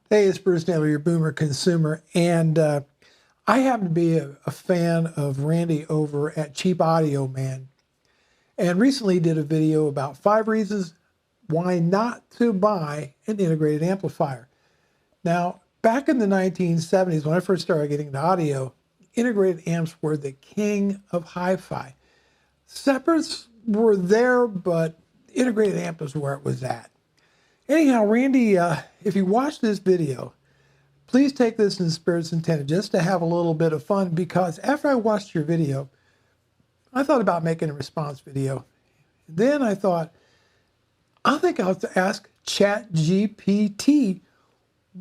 Hey, it's Bruce Naylor, your boomer consumer, and I happen to be a fan of Randy over at CheapAudioman, and recently did a video about 5 reasons why not to buy an integrated amplifier. Now, back in the 1970s, when I first started getting into audio, integrated amps were the king of hi-fi. Separates were there, but integrated amp is where it was at. Anyhow, Randy, if you watch this video, please take this in the spirit's intended, just to have a little bit of fun, because after I watched your video, I thought about making a response video. Then I thought, I think I'll have to ask ChatGPT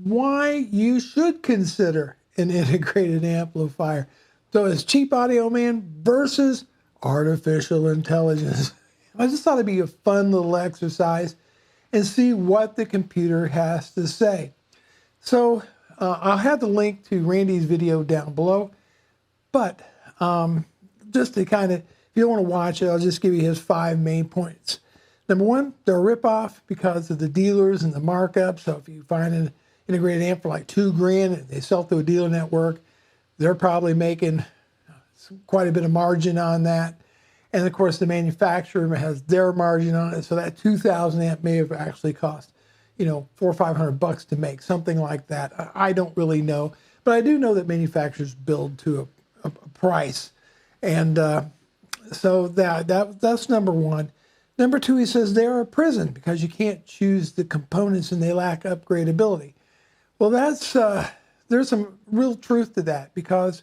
why you should consider an integrated amplifier. So it's CheapAudioman versus artificial intelligence. I just thought it'd be a fun little exercise and see what the computer has to say. So I'll have the link to Randy's video down below, but just to kind of, if you don't want to watch it, I'll just give you his 5 main points. Number one, they're a ripoff because of the dealers and the markup. So if you find an integrated amp for like $2,000 and they sell through a dealer network, they're probably making quite a bit of margin on that. And of course, the manufacturer has their margin on it. So that 2,000 amp may have actually cost, $400 or $500 to make, something like that. I don't really know, but I do know that manufacturers build to a price. And so that's number one. Number two, he says they're a prison because you can't choose the components and they lack upgradability. Well, there's some real truth to that, because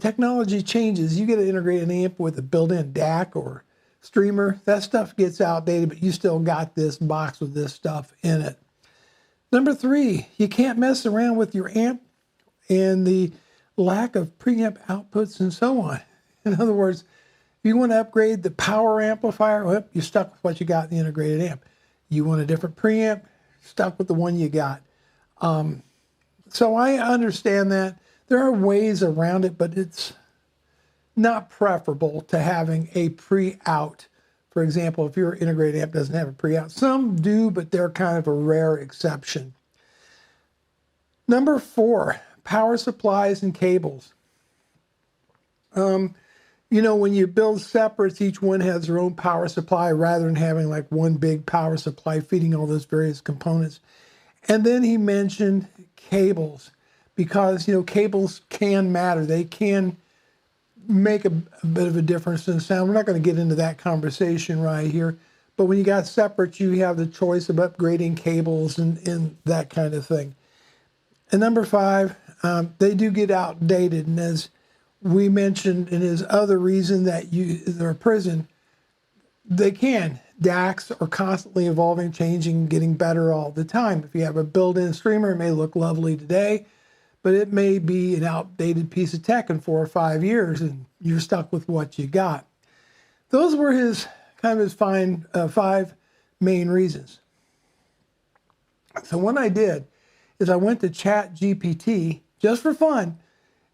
technology changes. You get an integrated amp with a built-in DAC or streamer, that stuff gets outdated, but you still got this box with this stuff in it. Number three, you can't mess around with your amp and the lack of preamp outputs and so on. In other words, if you want to upgrade the power amplifier, well, you're stuck with what you got in the integrated amp. You want a different preamp, stuck with the one you got. So I understand that. There are ways around it, but it's not preferable to having a pre-out. For example, if your integrated amp doesn't have a pre-out. Some do, but they're kind of a rare exception. Number four, power supplies and cables. When you build separates, each one has their own power supply rather than having like one big power supply feeding all those various components. And then he mentioned cables, because, cables can matter. They can make a bit of a difference in sound. We're not going to get into that conversation right here. But when you got separates, you have the choice of upgrading cables and that kind of thing. And number five, they do get outdated. And as we mentioned in his other reason that they're a prison, they can. DACs are constantly evolving, changing, getting better all the time. If you have a built-in streamer, it may look lovely today, but it may be an outdated piece of tech in 4 or 5 years, and you're stuck with what you got. Those were his 5 main reasons. So what I did is I went to ChatGPT just for fun,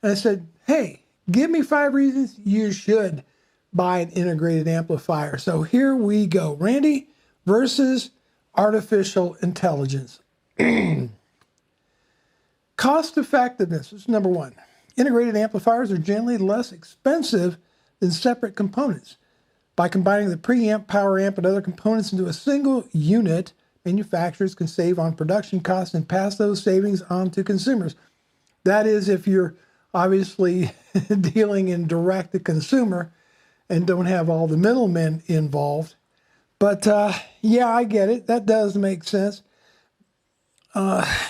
and I said, hey, give me 5 reasons you should buy an integrated amplifier. So here we go. Randy versus artificial intelligence. Cost effectiveness is number one. Integrated amplifiers are generally less expensive than separate components. By combining the preamp, power amp, and other components into a single unit, manufacturers can save on production costs and pass those savings on to consumers. That is, if you're obviously dealing in direct to consumer and don't have all the middlemen involved. But yeah, I get it. That does make sense.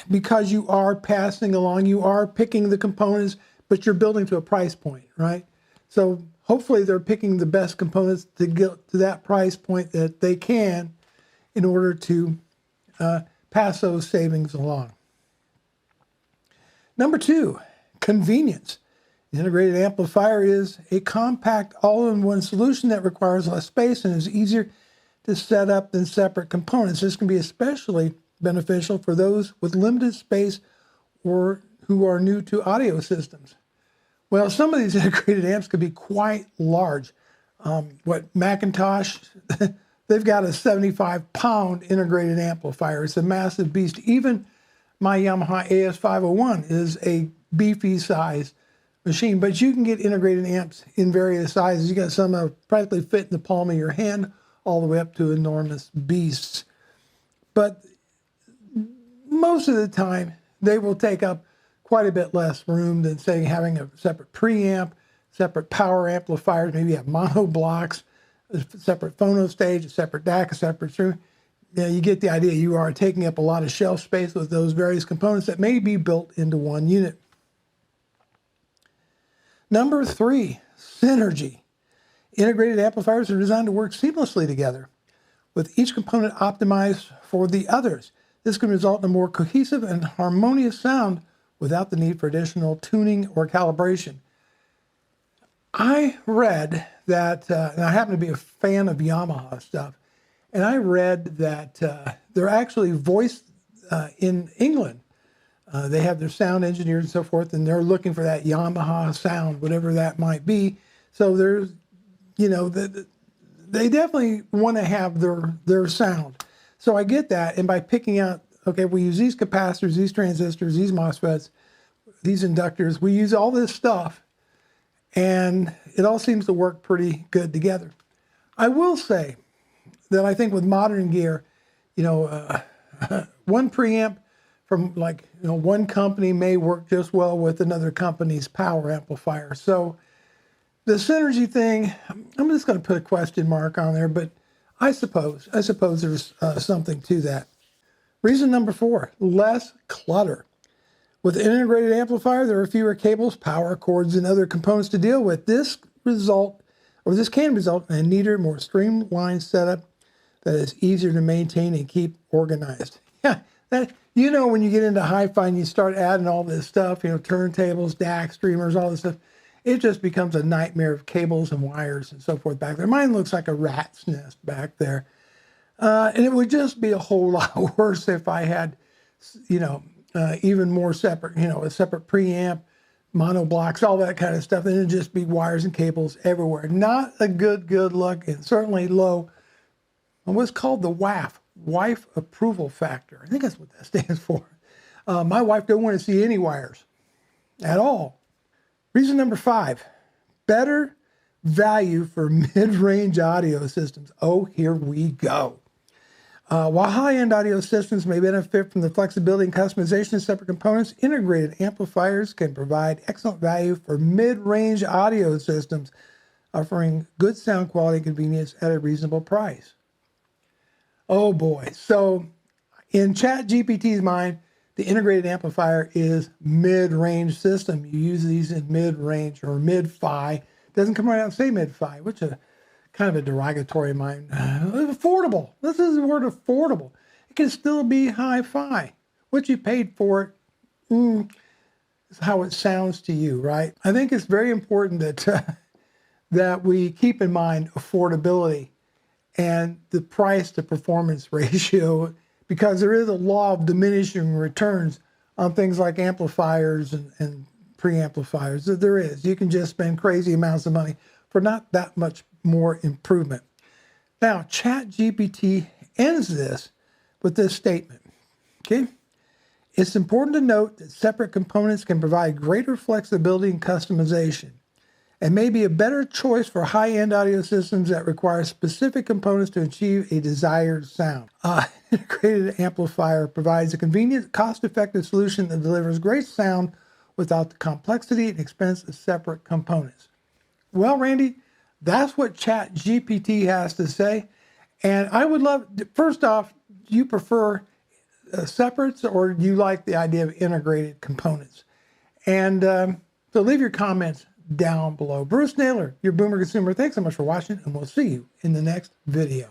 Because you are passing along, you are picking the components, but you're building to a price point, right? So hopefully they're picking the best components to get to that price point that they can in order to pass those savings along. Number two, convenience. The integrated amplifier is a compact all-in-one solution that requires less space and is easier to set up than separate components. This can be especially beneficial for those with limited space or who are new to audio systems. Well, some of these integrated amps could be quite large. Macintosh, they've got a 75-pound integrated amplifier. It's a massive beast. Even my Yamaha AS501 is a beefy size machine, but you can get integrated amps in various sizes. You got some that practically fit in the palm of your hand, all the way up to enormous beasts. But most of the time, they will take up quite a bit less room than, say, having a separate preamp, separate power amplifiers. Maybe you have mono blocks, a separate phono stage, a separate DAC, a separate stream. Yeah, you get the idea. You are taking up a lot of shelf space with those various components that may be built into one unit. Number 3, synergy. Integrated amplifiers are designed to work seamlessly together, with each component optimized for the others. This can result in a more cohesive and harmonious sound without the need for additional tuning or calibration. I read that, and I happen to be a fan of Yamaha stuff, and I read that they're actually voiced in England. They have their sound engineers and so forth, and they're looking for that Yamaha sound, whatever that might be. So there's, you know, they definitely want to have their sound. So I get that, and by picking out, okay, we use these capacitors, these transistors, these MOSFETs, these inductors, we use all this stuff, and it all seems to work pretty good together. I will say that I think with modern gear, you know, one preamp from one company may work just well with another company's power amplifier. So the synergy thing, I'm just going to put a question mark on there, but I suppose there's something to that. Reason number 4, less clutter. With an integrated amplifier, there are fewer cables, power cords, and other components to deal with. This can result in a neater, more streamlined setup that is easier to maintain and keep organized. Yeah, you know, when you get into hi-fi and you start adding all this stuff, you know, turntables, DAC, streamers, all this stuff, it just becomes a nightmare of cables and wires and so forth back there. Mine looks like a rat's nest back there. And it would just be a whole lot worse if I had, you know, even more separate, you know, a separate preamp, mono blocks, all that kind of stuff. And it'd just be wires and cables everywhere. Not a good look, and certainly low on what's called the WAF, wife approval factor. I think that's what that stands for. My wife don't want to see any wires at all. Reason number 5, better value for mid-range audio systems. Oh, here we go. While high-end audio systems may benefit from the flexibility and customization of separate components, integrated amplifiers can provide excellent value for mid-range audio systems, offering good sound quality and convenience at a reasonable price. Oh boy. So in ChatGPT's mind, the integrated amplifier is mid-range system. You use these in mid-range or mid-fi. Doesn't come right out and say mid-fi, which is kind of a derogatory mind. Affordable. This is the word affordable. It can still be hi-fi. What you paid for it is how it sounds to you, right? I think it's very important that that we keep in mind affordability and the price to performance ratio, because there is a law of diminishing returns on things like amplifiers and preamplifiers. There is. You can just spend crazy amounts of money for not that much more improvement. Now, ChatGPT ends this with this statement, okay? It's important to note that separate components can provide greater flexibility and customization, and may be a better choice for high-end audio systems that require specific components to achieve a desired sound. Integrated amplifier provides a convenient, cost-effective solution that delivers great sound without the complexity and expense of separate components. Well, Randy, that's what ChatGPT has to say. And I would love, first off, do you prefer separates, or do you like the idea of integrated components? And so leave your comments down below. Bruce Naylor, your Boomer Consumer. Thanks so much for watching, and we'll see you in the next video.